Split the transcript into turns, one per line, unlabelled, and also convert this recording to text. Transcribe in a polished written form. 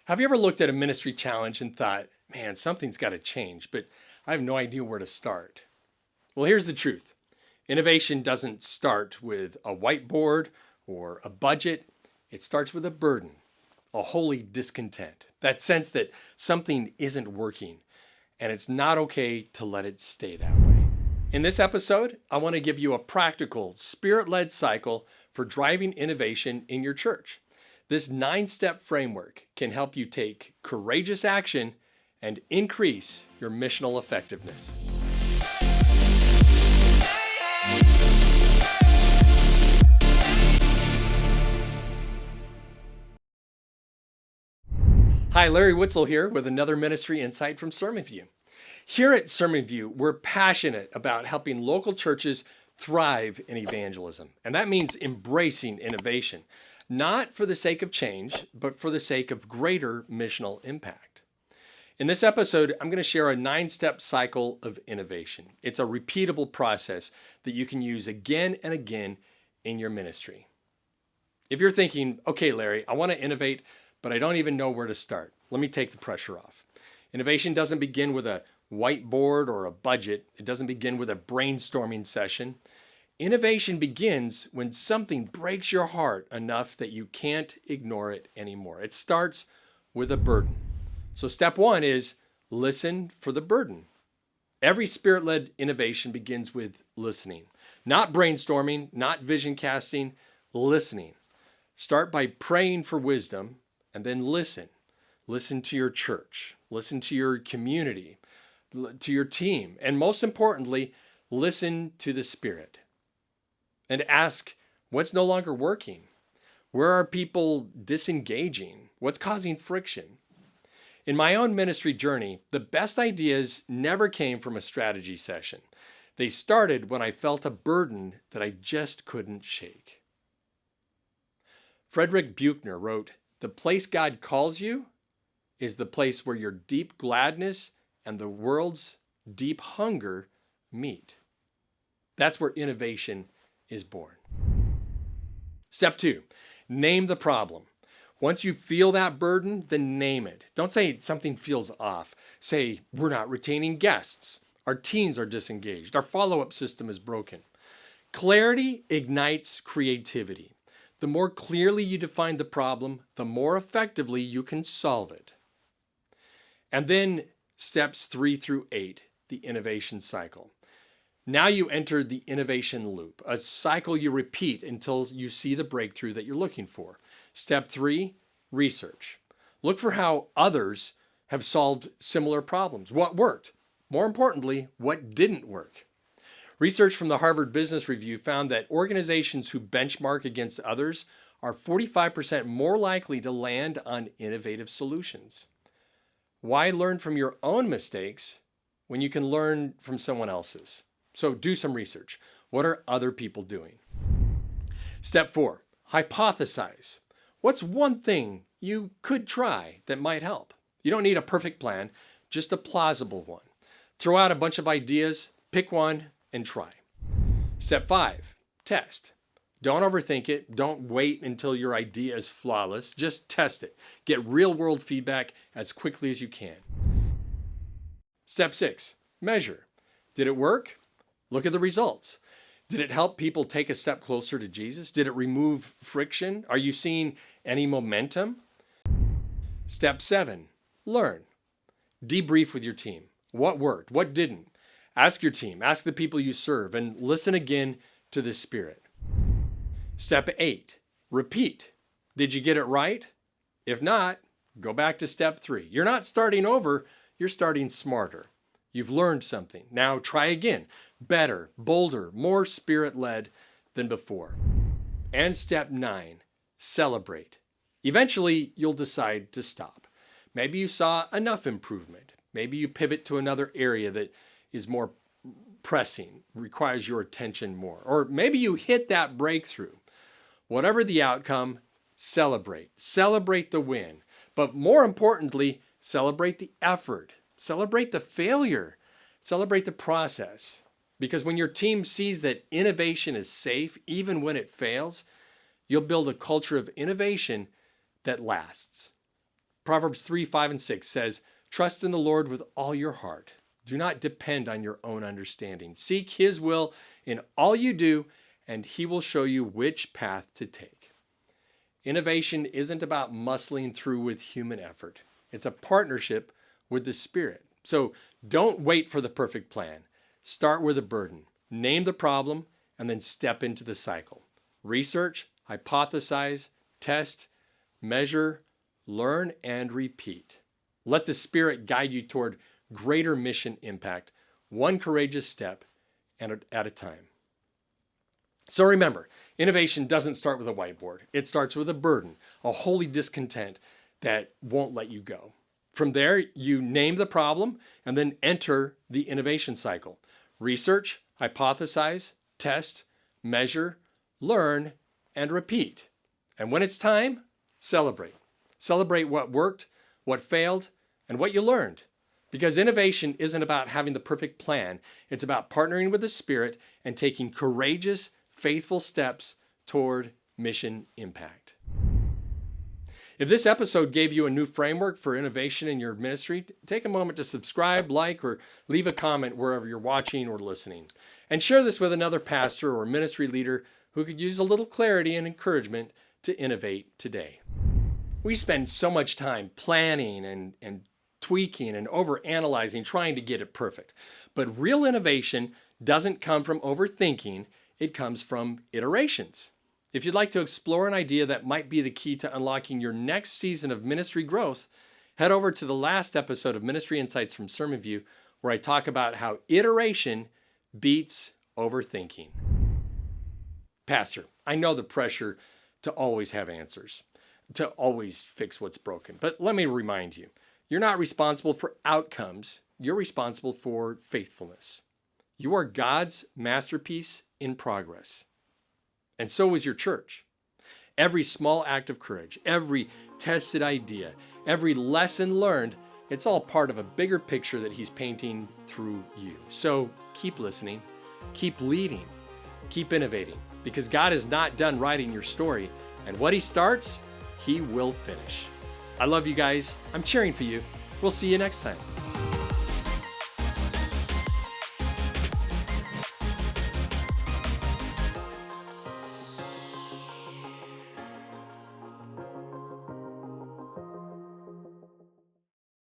Have you ever looked at a ministry challenge and thought, man, something's got to change, but I have no idea where to start? Well, here's the truth. Innovation doesn't start with a whiteboard or a budget. It starts with a burden, a holy discontent, that sense that something isn't working and it's not okay to let it stay that way. In this episode, I want to give you a practical, spirit-led cycle for driving innovation in your church. This 9-step framework can help you take courageous action and increase your missional effectiveness. Hi, Larry Witzel here with another ministry insight from SermonView. Here at SermonView, we're passionate about helping local churches thrive in evangelism. And that means embracing innovation, not for the sake of change, but for the sake of greater missional impact. In this episode, I'm going to share a 9-step cycle of innovation. It's a repeatable process that you can use again and again in your ministry. If you're thinking, okay, Larry, I want to innovate, but I don't even know where to start, let me take the pressure off. Innovation doesn't begin with a whiteboard or a budget. It doesn't begin with a brainstorming session. Innovation begins when something breaks your heart enough that you can't ignore it anymore. It starts with a burden. So step 1 is listen for the burden. Every spirit-led innovation begins with listening. Not brainstorming, not vision casting, listening. Start by praying for wisdom and then listen. Listen to your church. Listen to your community, to your team, and most importantly, listen to the Spirit. And ask, what's no longer working? Where are people disengaging? What's causing friction? In my own ministry journey, the best ideas never came from a strategy session. They started when I felt a burden that I just couldn't shake. Frederick Buechner wrote, "The place God calls you is the place where your deep gladness and the world's deep hunger meet." That's where innovation is born. Step 2, name the problem. Once you feel that burden, then name it. Don't say something feels off. Say, we're not retaining guests. Our teens are disengaged. Our follow-up system is broken. Clarity ignites creativity. The more clearly you define the problem, the more effectively you can solve it. And then steps 3 through 8, the innovation cycle. Now you enter the innovation loop, a cycle you repeat until you see the breakthrough that you're looking for. Step 3, research. Look for how others have solved similar problems. What worked? More importantly, what didn't work? Research from the Harvard Business Review found that organizations who benchmark against others are 45% more likely to land on innovative solutions. Why learn from your own mistakes when you can learn from someone else's? So do some research. What are other people doing? Step 4, hypothesize. What's one thing you could try that might help? You don't need a perfect plan, just a plausible one. Throw out a bunch of ideas, pick one, and try. Step 5, test. Don't overthink it. Don't wait until your idea is flawless. Just test it. Get real-world feedback as quickly as you can. Step 6, measure. Did it work? Look at the results. Did it help people take a step closer to Jesus? Did it remove friction? Are you seeing any momentum? Step 7, learn. Debrief with your team. What worked? What didn't? Ask your team. Ask the people you serve and listen again to the Spirit. Step 8, repeat. Did you get it right? If not, go back to step 3. You're not starting over, you're starting smarter. You've learned something. Now try again. Better, bolder, more spirit-led than before. And step 9, celebrate. Eventually, you'll decide to stop. Maybe you saw enough improvement. Maybe you pivot to another area that is more pressing, requires your attention more. Or maybe you hit that breakthrough. Whatever the outcome, celebrate. Celebrate the win. But more importantly, celebrate the effort. Celebrate the failure. Celebrate the process. Because when your team sees that innovation is safe, even when it fails, you'll build a culture of innovation that lasts. Proverbs 3, 5, and 6 says, "Trust in the Lord with all your heart. Do not depend on your own understanding. Seek his will in all you do, and he will show you which path to take." Innovation isn't about muscling through with human effort. It's a partnership with the Spirit. So don't wait for the perfect plan. Start with a burden. Name the problem, and then step into the cycle. Research, hypothesize, test, measure, learn, and repeat. Let the Spirit guide you toward greater mission impact, one courageous step at a time. So remember, innovation doesn't start with a whiteboard. It starts with a burden, a holy discontent that won't let you go. From there, you name the problem and then enter the innovation cycle. Research, hypothesize, test, measure, learn, and repeat. And when it's time, celebrate. Celebrate what worked, what failed, and what you learned. Because innovation isn't about having the perfect plan. It's about partnering with the Spirit and taking courageous, faithful steps toward mission impact. If this episode gave you a new framework for innovation in your ministry, take a moment to subscribe, like, or leave a comment wherever you're watching or listening. And share this with another pastor or ministry leader who could use a little clarity and encouragement to innovate today. We spend so much time planning and tweaking and overanalyzing, trying to get it perfect. But real innovation doesn't come from overthinking, it comes from iterations. If you'd like to explore an idea that might be the key to unlocking your next season of ministry growth, head over to the last episode of Ministry Insights from SermonView, where I talk about how iteration beats overthinking. Pastor, I know the pressure to always have answers, to always fix what's broken. But let me remind you, you're not responsible for outcomes. You're responsible for faithfulness. You are God's masterpiece in progress. And so is your church. Every small act of courage, every tested idea, every lesson learned, it's all part of a bigger picture that he's painting through you. So keep listening, keep leading, keep innovating, because God is not done writing your story. And what he starts, he will finish. I love you guys. I'm cheering for you. We'll see you next time.